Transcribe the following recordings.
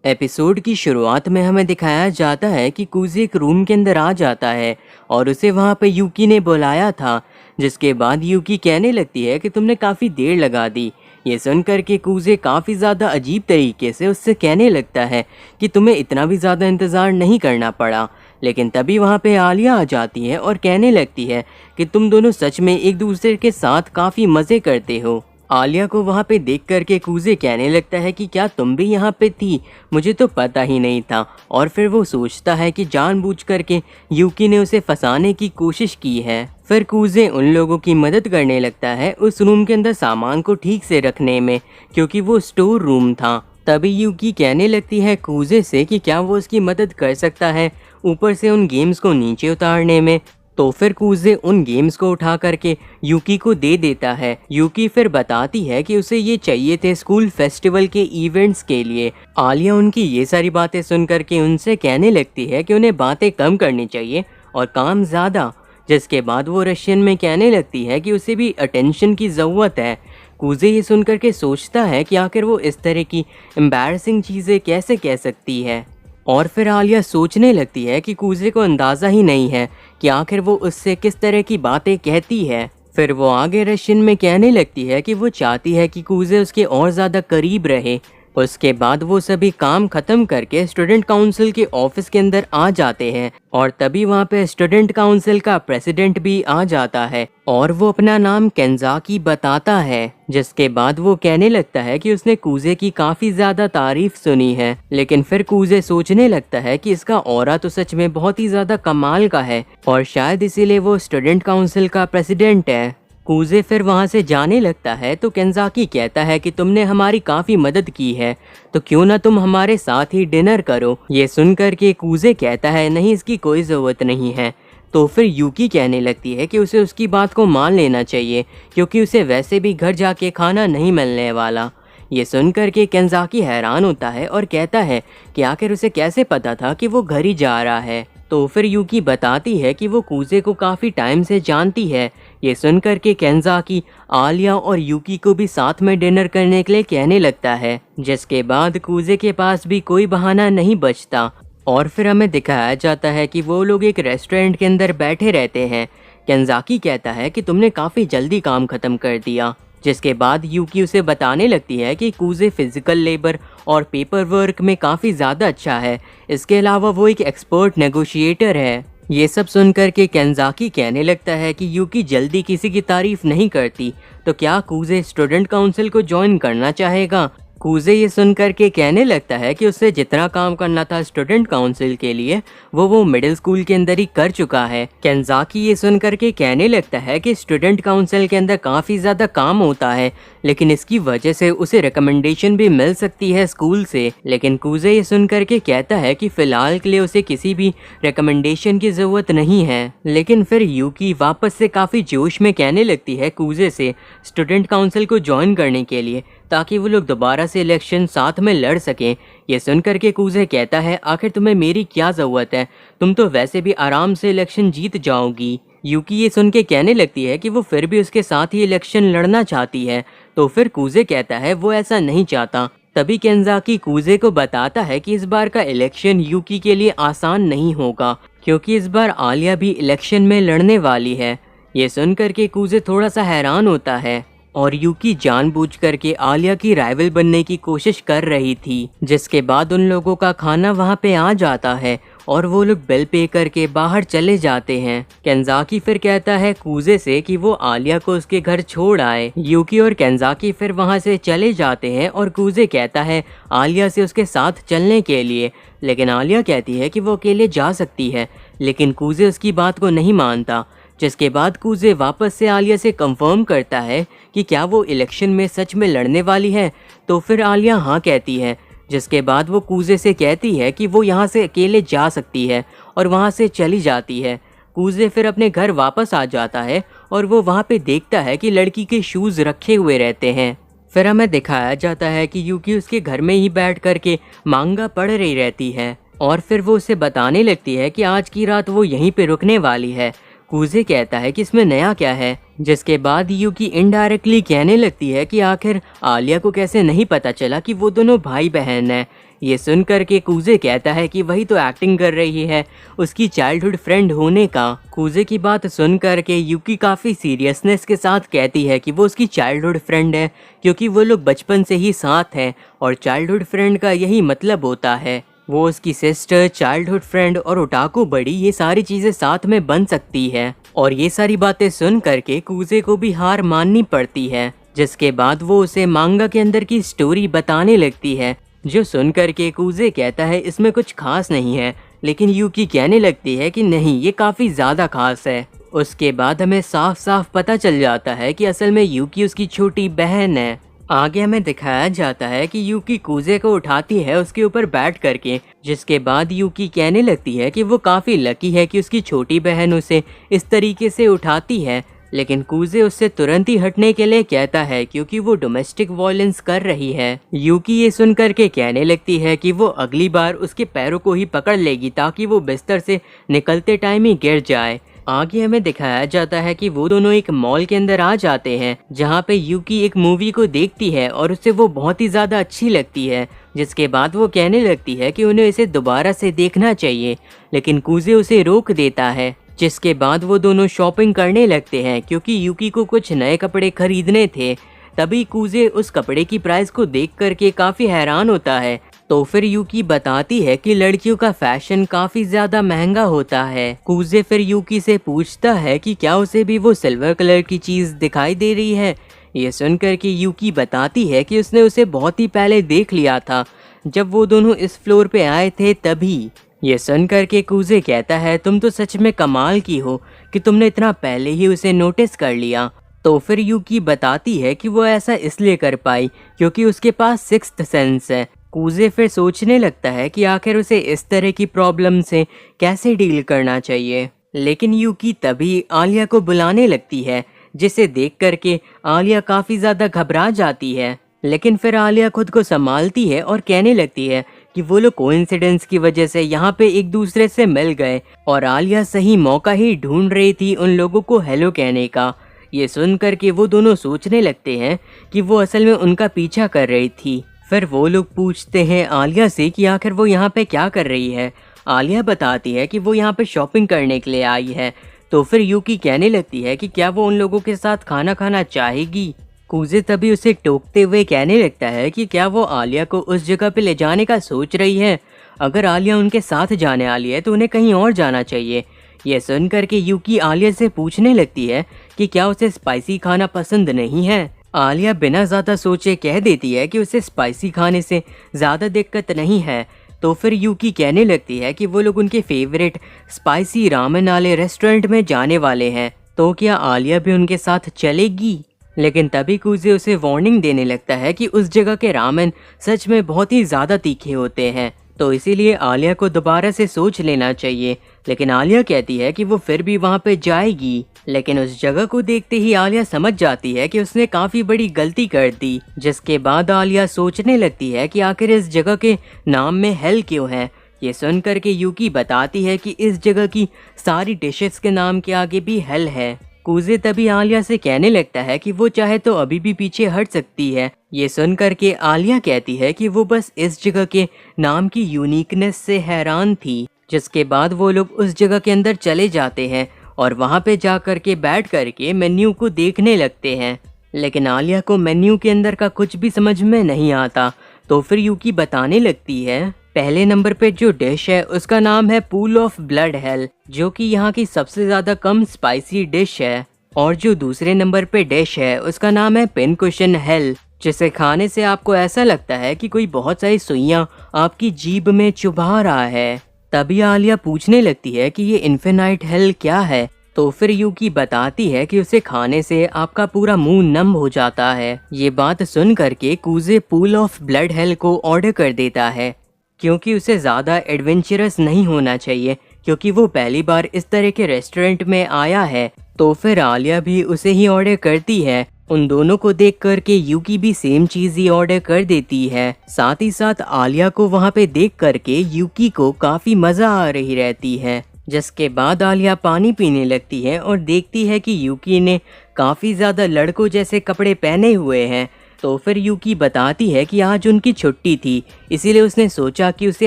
Episode की शुरुआत में हमें दिखाया जाता है कि कूजी एक रूम के अंदर आ जाता है और उसे वहाँ पे यूकी ने बुलाया था। जिसके बाद यूकी कहने लगती है कि तुमने काफ़ी देर लगा दी। ये सुनकर के कूजे काफ़ी ज़्यादा अजीब तरीके से उससे कहने लगता है कि तुम्हें इतना भी ज़्यादा इंतज़ार नहीं करना पड़ा। लेकिन तभी वहाँ पे आलिया आ जाती है और कहने लगती है कि तुम दोनों सच में एक दूसरे के साथ काफ़ी मज़े करते हो। आलिया को वहाँ पे देख कर के कूजे कहने लगता है कि क्या तुम भी यहाँ पे थी, मुझे तो पता ही नहीं था। और फिर वो सोचता है कि जानबूझ करके यूकी ने उसे फंसाने की कोशिश की है। फिर कूजे उन लोगों की मदद करने लगता है उस रूम के अंदर सामान को ठीक से रखने में, क्योंकि वो स्टोर रूम था। तभी यूकी कहने लगती है कूजे से कि क्या वो उसकी मदद कर सकता है ऊपर से उन गेम्स को नीचे उतारने में। तो फिर कूजे उन गेम्स को उठा करके यूकी को दे देता है। यूकी फिर बताती है कि उसे ये चाहिए थे स्कूल फेस्टिवल के इवेंट्स के लिए। आलिया उनकी ये सारी बातें सुन करके उनसे कहने लगती है कि उन्हें बातें कम करनी चाहिए और काम ज़्यादा। जिसके बाद वो रशियन में कहने लगती है कि उसे भी अटेंशन की ज़रूरत है। कूजे ये सुन करके सोचता है कि आखिर वो इस तरह की एम्बैरसिंग चीज़ें कैसे कह सकती है। और फिर आलिया सोचने लगती है कि कूजे को अंदाज़ा ही नहीं है कि आखिर वो उससे किस तरह की बातें कहती है। फिर वो आगे रशियन में कहने लगती है कि वो चाहती है कि कूजे उसके और ज़्यादा करीब रहे। उसके बाद वो सभी काम ख़त्म करके स्टूडेंट काउंसिल के ऑफिस के अंदर आ जाते हैं और तभी वहाँ पे स्टूडेंट काउंसिल का प्रेसिडेंट भी आ जाता है और वो अपना नाम केंजाकी बताता है। जिसके बाद वो कहने लगता है कि उसने कूजे की काफ़ी ज़्यादा तारीफ सुनी है। लेकिन फिर कूजे सोचने लगता है कि इसका ऑरा तो सच में बहुत ही ज़्यादा कमाल का है और शायद इसीलिए वो स्टूडेंट काउंसिल का प्रेसिडेंट है। कूजे फिर वहाँ से जाने लगता है तो केंजाकी कहता है कि तुमने हमारी काफ़ी मदद की है, तो क्यों ना तुम हमारे साथ ही डिनर करो। ये सुनकर के कूजे कहता है नहीं, इसकी कोई ज़रूरत नहीं है। तो फिर यूकी कहने लगती है कि उसे उसकी बात को मान लेना चाहिए, क्योंकि उसे वैसे भी घर जाके खाना नहीं मिलने वाला। ये सुनकर के केंजाकी हैरान होता है और कहता है कि आखिर उसे कैसे पता था कि वो घर ही जा रहा है। तो फिर यूकी बताती है कि वो कूजे को काफ़ी टाइम से जानती है। ये सुनकर के केंजाकी आलिया और यूकी को भी साथ में डिनर करने के लिए कहने लगता है। जिसके बाद कूजे के पास भी कोई बहाना नहीं बचता और फिर हमें दिखाया जाता है कि वो लोग एक रेस्टोरेंट के अंदर बैठे रहते हैं। केंजाकी कहता है कि तुमने काफ़ी जल्दी काम ख़त्म कर दिया। जिसके बाद यूकी उसे बताने लगती है कि कूजे फिजिकल लेबर और पेपर वर्क में काफ़ी ज़्यादा अच्छा है। इसके अलावा वो एक एक्सपर्ट नेगोशिएटर है। ये सब सुनकर के केंजाकी कहने लगता है कि यूकी जल्दी किसी की तारीफ नहीं करती, तो क्या कूजे स्टूडेंट काउंसिल को ज्वाइन करना चाहेगा। कूजे ये सुनकर के कहने लगता है कि उससे जितना काम करना था स्टूडेंट काउंसिल के लिए वो मिडिल स्कूल के अंदर ही कर चुका है। केंजाकी ये सुनकर के कहने लगता है कि स्टूडेंट काउंसिल के अंदर काफ़ी ज़्यादा काम होता है, लेकिन इसकी वजह से उसे रिकमेंडेशन भी मिल सकती है स्कूल से। लेकिन कूजे ये सुनकर के कहता है कि फ़िलहाल के लिए उसे किसी भी रिकमेंडेशन की ज़रूरत नहीं है। लेकिन फिर यूकी वापस से काफ़ी जोश में कहने लगती है कूजे से स्टूडेंट काउंसिल को ज्वाइन करने के लिए, ताकि वो लोग दोबारा से इलेक्शन साथ में लड़ सकें। ये सुनकर के कूजे कहता है आखिर तुम्हें मेरी क्या ज़रूरत है, तुम तो वैसे भी आराम से इलेक्शन जीत जाओगी। यूकी ये सुन के कहने लगती है कि वो फिर भी उसके साथ ही इलेक्शन लड़ना चाहती है। तो फिर कूजे कहता है वो ऐसा नहीं चाहता। तभी केंजाकी कूजे को बताता है कि इस बार का इलेक्शन यूकी के लिए आसान नहीं होगा, क्योंकि इस बार आलिया भी इलेक्शन में लड़ने वाली है। ये सुनकर के कूजे थोड़ा सा हैरान होता है और यूकी जानबूझ करके आलिया की राइवल बनने की कोशिश कर रही थी। जिसके बाद उन लोगों का खाना वहाँ पे आ जाता है और वो लोग बिल पे करके बाहर चले जाते हैं। केंजाकी फिर कहता है कूजे से कि वो आलिया को उसके घर छोड़ आए। यूकी और केंजाकी फिर वहाँ से चले जाते हैं और कूजे कहता है आलिया से उसके साथ चलने के लिए, लेकिन आलिया कहती है कि वो अकेले जा सकती है, लेकिन कूजे उसकी बात को नहीं मानता। जिसके बाद कूजे वापस से आलिया से कंफर्म करता है कि क्या वो इलेक्शन में सच में लड़ने वाली है। तो फिर आलिया हाँ कहती है। जिसके बाद वो कूजे से कहती है कि वो यहाँ से अकेले जा सकती है और वहाँ से चली जाती है। कूजे फिर अपने घर वापस आ जाता है और वो वहाँ पे देखता है कि लड़की के शूज़ रखे हुए रहते हैं। फिर हमें दिखाया जाता है कि यूकी उसके घर में ही बैठ करके मांगा पढ़ रही रहती है और फिर वो उसे बताने लगती है कि आज की रात वो यहीं पे रुकने वाली है। कूजे कहता है कि इसमें नया क्या है। जिसके बाद यूकी इनडायरेक्टली कहने लगती है कि आखिर आलिया को कैसे नहीं पता चला कि वो दोनों भाई बहन हैं। ये सुन कर के कूजे कहता है कि वही तो एक्टिंग कर रही है उसकी चाइल्डहुड फ्रेंड होने का। कूजे की बात सुन कर के यूकी काफ़ी सीरियसनेस के साथ कहती है कि वो उसकी चाइल्डहुड फ्रेंड है, क्योंकि वो लोग बचपन से ही साथ हैं और चाइल्डहुड फ्रेंड का यही मतलब होता है। वो उसकी सिस्टर, चाइल्डहुड फ्रेंड और ओटाकू बड़ी, ये सारी चीज़ें साथ में बन सकती है। और ये सारी बातें सुन करके कूजे को भी हार माननी पड़ती है, जिसके बाद वो उसे मांगा के अंदर की स्टोरी बताने लगती है, जो सुन करके कूजे कहता है इसमें कुछ खास नहीं है, लेकिन यूकी कहने लगती है कि नहीं, ये काफ़ी ज़्यादा खास है। उसके बाद हमें साफ साफ पता चल जाता है कि असल में यूकी उसकी छोटी बहन है। आगे हमें दिखाया जाता है कि यूकी कूजे को उठाती है उसके ऊपर बैठ करके, जिसके बाद यूकी कहने लगती है कि वो काफ़ी लकी है कि उसकी छोटी बहन उसे इस तरीके से उठाती है। लेकिन कूजे उससे तुरंत ही हटने के लिए कहता है क्योंकि वो डोमेस्टिक वायलेंस कर रही है। यूकी ये सुन करके कहने लगती है कि वो अगली बार उसके पैरों को ही पकड़ लेगी ताकि वो बिस्तर से निकलते टाइम ही गिर जाए। आगे हमें दिखाया जाता है कि वो दोनों एक मॉल के अंदर आ जाते हैं, जहाँ पे यूकी एक मूवी को देखती है और उसे वो बहुत ही ज़्यादा अच्छी लगती है, जिसके बाद वो कहने लगती है कि उन्हें इसे दोबारा से देखना चाहिए, लेकिन कूजे उसे रोक देता है। जिसके बाद वो दोनों शॉपिंग करने लगते हैं क्योंकि यूकी को कुछ नए कपड़े खरीदने थे। तभी कूजे उस कपड़े की प्राइस को देख करके काफ़ी हैरान होता है। तो फिर यूकी बताती है कि लड़कियों का फैशन काफ़ी ज़्यादा महंगा होता है। कूजे फिर यूकी से पूछता है कि क्या उसे भी वो सिल्वर कलर की चीज़ दिखाई दे रही है। ये सुनकर के यूकी बताती है कि उसने उसे बहुत ही पहले देख लिया था, जब वो दोनों इस फ्लोर पे आए थे तभी। ये सुन करके कूजे कहता है तुम तो सच में कमाल की हो कि तुमने इतना पहले ही उसे नोटिस कर लिया। तो फिर यूकी बताती है कि वो ऐसा इसलिए कर पाई क्योंकि उसके पास सिक्स्थ सेंस है। कूजे फिर सोचने लगता है कि आखिर उसे इस तरह की प्रॉब्लम से कैसे डील करना चाहिए, लेकिन यूकी तभी आलिया को बुलाने लगती है, जिसे देख करके आलिया काफ़ी ज़्यादा घबरा जाती है। लेकिन फिर आलिया खुद को संभालती है और कहने लगती है कि वो लोग कोइंसिडेंस की वजह से यहाँ पे एक दूसरे से मिल गए और आलिया सही मौका ही ढूंढ रही थी उन लोगों को हेलो कहने का। ये सुन करके वो दोनों सोचने लगते हैं कि वो असल में उनका पीछा कर रही थी। फिर वो लोग पूछते हैं आलिया से कि आखिर वो यहाँ पे क्या कर रही है। आलिया बताती है कि वो यहाँ पे शॉपिंग करने के लिए आई है। तो फिर यूकी कहने लगती है कि क्या वो उन लोगों के साथ खाना खाना चाहेगी। कूजे तभी उसे टोकते हुए कहने लगता है कि क्या वो आलिया को उस जगह पे ले जाने का सोच रही है। अगर आलिया उनके साथ जाने वाली है तो उन्हें कहीं और जाना चाहिए। यह सुन करके यूकी आलिया से पूछने लगती है कि क्या उसे स्पाइसी खाना पसंद नहीं है। आलिया बिना ज़्यादा सोचे कह देती है कि उसे स्पाइसी खाने से ज़्यादा दिक्कत नहीं है। तो फिर यूकी कहने लगती है कि वो लोग उनके फेवरेट स्पाइसी रामेन वाले रेस्टोरेंट में जाने वाले हैं, तो क्या आलिया भी उनके साथ चलेगी। लेकिन तभी कूजे उसे वार्निंग देने लगता है कि उस जगह के रामेन सच में बहुत ही ज़्यादा तीखे होते हैं, तो इसीलिए आलिया को दोबारा से सोच लेना चाहिए। लेकिन आलिया कहती है कि वो फिर भी वहाँ पे जाएगी। लेकिन उस जगह को देखते ही आलिया समझ जाती है कि उसने काफ़ी बड़ी गलती कर दी, जिसके बाद आलिया सोचने लगती है कि आखिर इस जगह के नाम में हेल क्यों है। ये सुनकर के यूकी बताती है कि इस जगह की सारी डिशेस के नाम के आगे भी हेल है। कूजे तभी आलिया से कहने लगता है कि वो चाहे तो अभी भी पीछे हट सकती है। ये सुनकर के आलिया कहती है कि वो बस इस जगह के नाम की यूनिकनेस से हैरान थी। जिसके बाद वो लोग उस जगह के अंदर चले जाते हैं और वहाँ पे जा कर के बैठ कर के मेन्यू को देखने लगते हैं। लेकिन आलिया को मेन्यू के अंदर का कुछ भी समझ में नहीं आता। तो फिर यूकी बताने लगती है पहले नंबर पे जो डिश है उसका नाम है पूल ऑफ ब्लड हेल, जो कि यहाँ की सबसे ज़्यादा कम स्पाइसी डिश है। और जो दूसरे नंबर पे डिश है उसका नाम है पिन कुशन हेल, जिसे खाने से आपको ऐसा लगता है कि कोई बहुत सारी सुइयाँ आपकी जीभ में चुभा रहा है। तभी आलिया पूछने लगती है कि ये इन्फिनाइट हेल क्या है। तो फिर यूकी बताती है कि उसे खाने से आपका पूरा मुंह नम हो जाता है। ये बात सुन करके कूजे पूल ऑफ ब्लड हेल को ऑर्डर कर देता है, क्योंकि उसे ज़्यादा एडवेंचरस नहीं होना चाहिए, क्योंकि वो पहली बार इस तरह के रेस्टोरेंट में आया है। तो फिर आलिया भी उसे ही ऑर्डर करती है। उन दोनों को देख करके यूकी भी सेम चीज़ ही ऑर्डर कर देती है। साथ ही साथ आलिया को वहाँ पे देख करके यूकी को काफ़ी मज़ा आ रही रहती है। जिसके बाद आलिया पानी पीने लगती है और देखती है कि यूकी ने काफ़ी ज़्यादा लड़कों जैसे कपड़े पहने हुए हैं। तो फिर यूकी बताती है कि आज उनकी छुट्टी थी, इसीलिए उसने सोचा कि उसे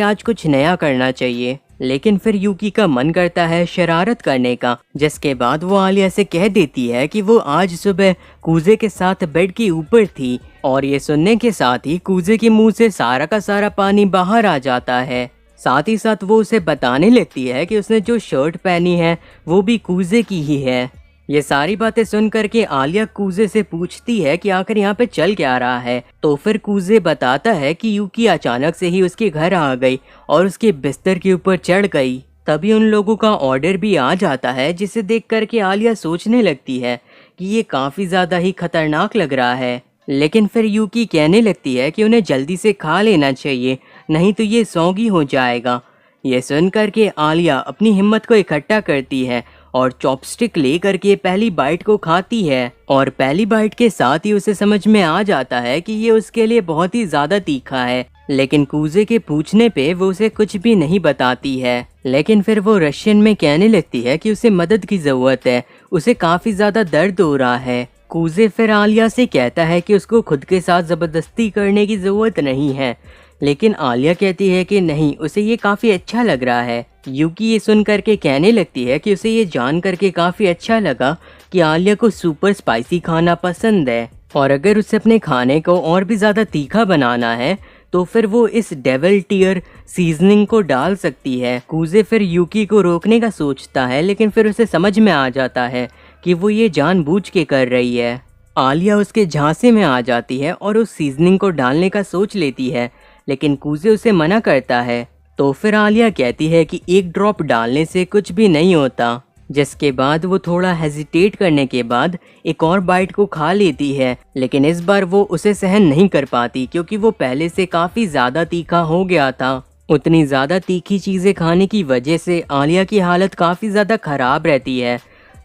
आज कुछ नया करना चाहिए। लेकिन फिर यूकी का मन करता है शरारत करने का, जिसके बाद वो आलिया से कह देती है कि वो आज सुबह कूजे के साथ बेड के ऊपर थी, और ये सुनने के साथ ही कूजे के मुंह से सारा का सारा पानी बाहर आ जाता है। साथ ही साथ वो उसे बताने लगती है कि उसने जो शर्ट पहनी है वो भी कूजे की ही है। ये सारी बातें सुन करके आलिया कूजे से पूछती है कि आखिर यहाँ पे चल क्या रहा है। तो फिर कूजे बताता है कि यूकी अचानक से ही उसके घर आ गई और उसके बिस्तर के ऊपर चढ़ गई। तभी उन लोगों का ऑर्डर भी आ जाता है, जिसे देख करके आलिया सोचने लगती है कि ये काफ़ी ज़्यादा ही खतरनाक लग रहा है। लेकिन फिर यूकी कहने लगती है कि उन्हें जल्दी से खा लेना चाहिए, नहीं तो ये सौगी हो जाएगा। ये सुन करके आलिया अपनी हिम्मत को इकट्ठा करती है और चॉपस्टिक ले करके पहली बाइट को खाती है, और पहली बाइट के साथ ही उसे समझ में आ जाता है कि ये उसके लिए बहुत ही ज़्यादा तीखा है। लेकिन कूजे के पूछने पे वो उसे कुछ भी नहीं बताती है। लेकिन फिर वो रशियन में कहने लगती है कि उसे मदद की ज़रूरत है, उसे काफ़ी ज़्यादा दर्द हो रहा है। कूजे फिर आलिया से कहता है कि उसको खुद के साथ ज़बरदस्ती करने की ज़रूरत नहीं है, लेकिन आलिया कहती है कि नहीं, उसे ये काफ़ी अच्छा लग रहा है। यूकी ये सुन करके कहने लगती है कि उसे ये जान करके काफ़ी अच्छा लगा कि आलिया को सुपर स्पाइसी खाना पसंद है, और अगर उसे अपने खाने को और भी ज़्यादा तीखा बनाना है तो फिर वो इस डेविल टीयर सीजनिंग को डाल सकती है। कूजे फिर यूकी को रोकने का सोचता है, लेकिन फिर उसे समझ में आ जाता है कि वो ये जानबूझ के कर रही है। आलिया उसके झांसे में आ जाती है और उस सीजनिंग को डालने का सोच लेती है, लेकिन कूजे उसे मना करता है। तो फिर आलिया कहती है कि एक ड्रॉप डालने से कुछ भी नहीं होता, जिसके बाद वो थोड़ा हेजिटेट करने के बाद एक और बाइट को खा लेती है। लेकिन इस बार वो उसे सहन नहीं कर पाती, क्योंकि वो पहले से काफ़ी ज़्यादा तीखा हो गया था। उतनी ज़्यादा तीखी चीज़ें खाने की वजह से आलिया की हालत काफ़ी ज़्यादा ख़राब रहती है,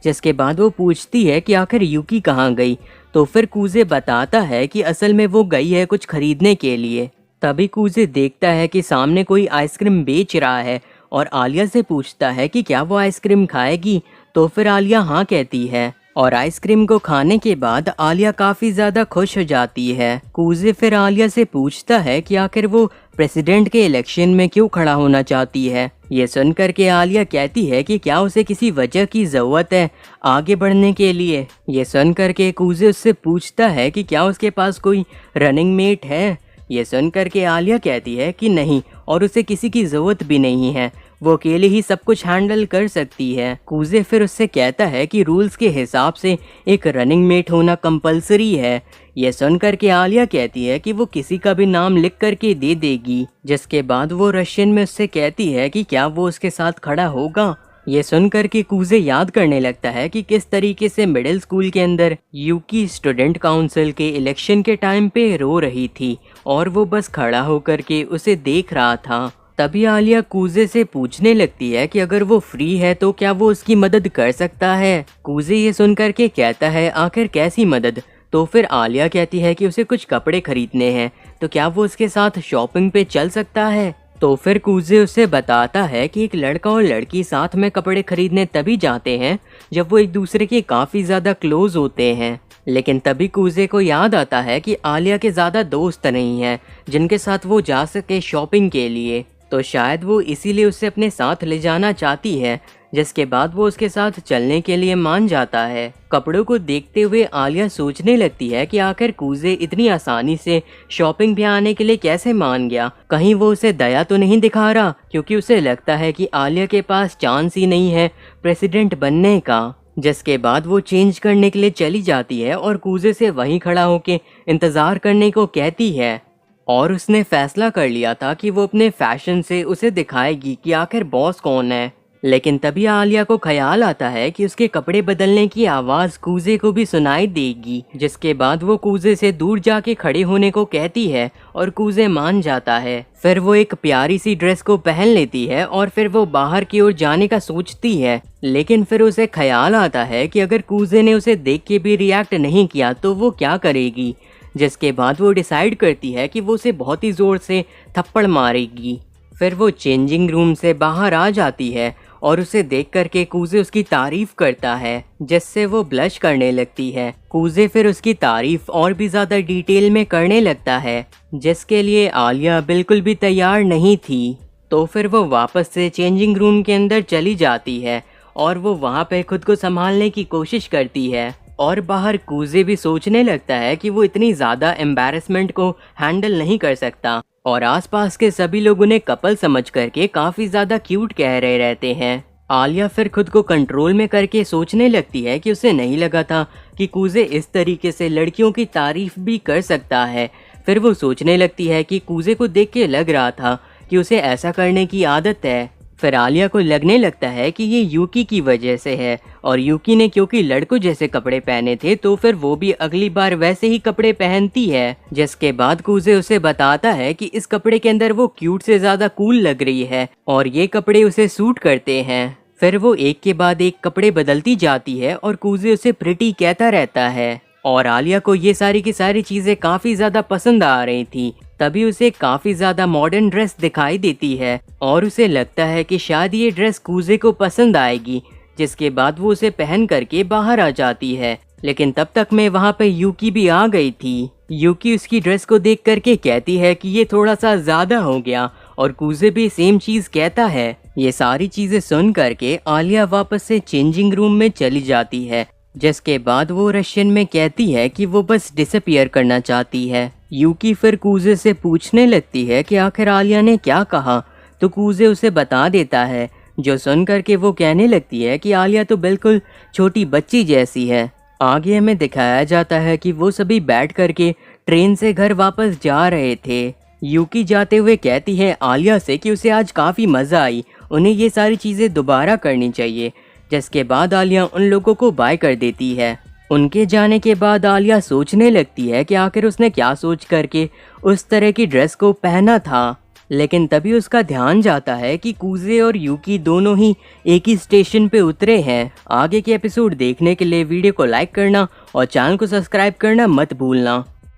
जिसके बाद वो पूछती है कि आखिर यूकी कहाँ गई। तो फिर कूजे बताता है कि असल में वो गई है कुछ खरीदने के लिए। तभी कूजे देखता है कि सामने कोई आइसक्रीम बेच रहा है और आलिया से पूछता है कि क्या वो आइसक्रीम खाएगी। तो फिर आलिया हाँ कहती है, और आइसक्रीम को खाने के बाद आलिया काफ़ी ज़्यादा खुश हो जाती है। कूजे फिर आलिया से पूछता है कि आखिर वो प्रेसिडेंट के इलेक्शन में क्यों खड़ा होना चाहती है। ये सुनकर के आलिया कहती है कि क्या उसे किसी वजह की ज़रूरत है आगे बढ़ने के लिए। ये सुनकर के कूजे उससे पूछता है कि क्या उसके पास कोई रनिंग मेट है। ये सुनकर के आलिया कहती है कि नहीं, और उसे किसी की ज़रूरत भी नहीं है, वो अकेले ही सब कुछ हैंडल कर सकती है। कूजे फिर उससे कहता है कि रूल्स के हिसाब से एक रनिंग मेट होना कंपलसरी है। यह सुनकर के आलिया कहती है कि वो किसी का भी नाम लिख करके दे देगी, जिसके बाद वो रशियन में उससे कहती है कि क्या वो उसके साथ खड़ा होगा। ये सुनकर के कूजे याद करने लगता है कि किस तरीके से मिडिल स्कूल के अंदर यूकी स्टूडेंट काउंसिल के इलेक्शन के टाइम पे रो रही थी और वो बस खड़ा होकर के उसे देख रहा था। तभी आलिया कूजे से पूछने लगती है कि अगर वो फ्री है तो क्या वो उसकी मदद कर सकता है। कूजे ये सुनकर के कहता है आखिर कैसी मदद। तो फिर आलिया कहती है कि उसे कुछ कपड़े खरीदने हैं, तो क्या वो उसके साथ शॉपिंग पे चल सकता है। तो फिर कूजे उसे बताता है कि एक लड़का और लड़की साथ में कपड़े खरीदने तभी जाते हैं जब वो एक दूसरे के काफ़ी ज़्यादा क्लोज होते हैं। लेकिन तभी कूजे को याद आता है कि आलिया के ज़्यादा दोस्त नहीं हैं जिनके साथ वो जा सके शॉपिंग के लिए, तो शायद वो इसीलिए उसे अपने साथ ले जाना चाहती है, जिसके बाद वो उसके साथ चलने के लिए मान जाता है। कपड़ों को देखते हुए आलिया सोचने लगती है कि आखिर कूजे इतनी आसानी से शॉपिंग पे आने के लिए कैसे मान गया। कहीं वो उसे दया तो नहीं दिखा रहा, क्योंकि उसे लगता है कि आलिया के पास चांस ही नहीं है प्रेसिडेंट बनने का। जिसके बाद वो चेंज करने के लिए चली जाती है और कूजे से वहीं खड़ा होकर इंतज़ार करने को कहती है। और उसने फैसला कर लिया था कि वो अपने फैशन से उसे दिखाएगी कि आखिर बॉस कौन है। लेकिन तभी आलिया को ख्याल आता है कि उसके कपड़े बदलने की आवाज़ कूजे को भी सुनाई देगी, जिसके बाद वो कूजे से दूर जाके खड़े होने को कहती है और कूजे मान जाता है। फिर वो एक प्यारी सी ड्रेस को पहन लेती है और फिर वो बाहर की ओर जाने का सोचती है। लेकिन फिर उसे ख्याल आता है कि अगर कूजे ने उसे देख के भी रिएक्ट नहीं किया तो वो क्या करेगी, जिसके बाद वो डिसाइड करती है कि वो उसे बहुत ही ज़ोर से थप्पड़ मारेगी। फिर वो चेंजिंग रूम से बाहर आ जाती है और उसे देख करके कूजे उसकी तारीफ करता है, जिससे वो ब्लश करने लगती है। कूजे फिर उसकी तारीफ और भी ज़्यादा डिटेल में करने लगता है, जिसके लिए आलिया बिल्कुल भी तैयार नहीं थी। तो फिर वो वापस से चेंजिंग रूम के अंदर चली जाती है और वो वहाँ पे खुद को संभालने की कोशिश करती है। और बाहर कूजे भी सोचने लगता है कि वो इतनी ज़्यादा एम्बैरेसमेंट को हैंडल नहीं कर सकता, और आसपास के सभी लोग उन्हें कपल समझ करके काफ़ी ज़्यादा क्यूट कह रहे रहते हैं। आलिया फिर खुद को कंट्रोल में करके सोचने लगती है कि उसे नहीं लगा था कि कूजे इस तरीके से लड़कियों की तारीफ भी कर सकता है। फिर वो सोचने लगती है कि कूजे को देख के लग रहा था कि उसे ऐसा करने की आदत है। फिर आलिया को लगने लगता है कि ये यूकी की वजह से है, और यूकी ने क्योंकि लड़कों जैसे कपड़े पहने थे तो फिर वो भी अगली बार वैसे ही कपड़े पहनती है। जिसके बाद कूजे उसे बताता है कि इस कपड़े के अंदर वो क्यूट से ज़्यादा कूल लग रही है और ये कपड़े उसे सूट करते हैं। फिर वो एक के बाद एक कपड़े बदलती जाती है और कूजे उसे प्रिटी कहता रहता है, और आलिया को ये सारी की सारी चीज़ें काफ़ी ज़्यादा पसंद आ रही थी। तभी उसे काफ़ी ज़्यादा मॉडर्न ड्रेस दिखाई देती है और उसे लगता है कि शायद ये ड्रेस कूजे को पसंद आएगी, जिसके बाद वो उसे पहन करके बाहर आ जाती है। लेकिन तब तक में वहाँ पे यूकी भी आ गई थी। यूकी उसकी ड्रेस को देख करके कहती है कि ये थोड़ा सा ज़्यादा हो गया, और कूजे भी सेम चीज़ कहता है। ये सारी चीज़ें सुन करके आलिया वापस से चेंजिंग रूम में चली जाती है, जिसके बाद वो रशियन में कहती है कि वो बस डिसअपियर करना चाहती है। यूकी फिर कूजे से पूछने लगती है कि आखिर आलिया ने क्या कहा, तो कूजे उसे बता देता है, जो सुन करके वो कहने लगती है कि आलिया तो बिल्कुल छोटी बच्ची जैसी है। आगे हमें दिखाया जाता है कि वो सभी बैठ करके ट्रेन से घर वापस जा रहे थे। यूकी जाते हुए कहती है आलिया से कि उसे आज काफ़ी मज़ा आई, उन्हें ये सारी चीज़ें दोबारा करनी चाहिए। जिसके बाद आलिया उन लोगों को बाय कर देती है। उनके जाने के बाद आलिया सोचने लगती है कि आखिर उसने क्या सोच करके उस तरह की ड्रेस को पहना था। लेकिन तभी उसका ध्यान जाता है कि कूजे और यूकी दोनों ही एक ही स्टेशन पे उतरे हैं। आगे के एपिसोड देखने के लिए वीडियो को लाइक करना और चैनल को सब्सक्राइब करना मत भूलना।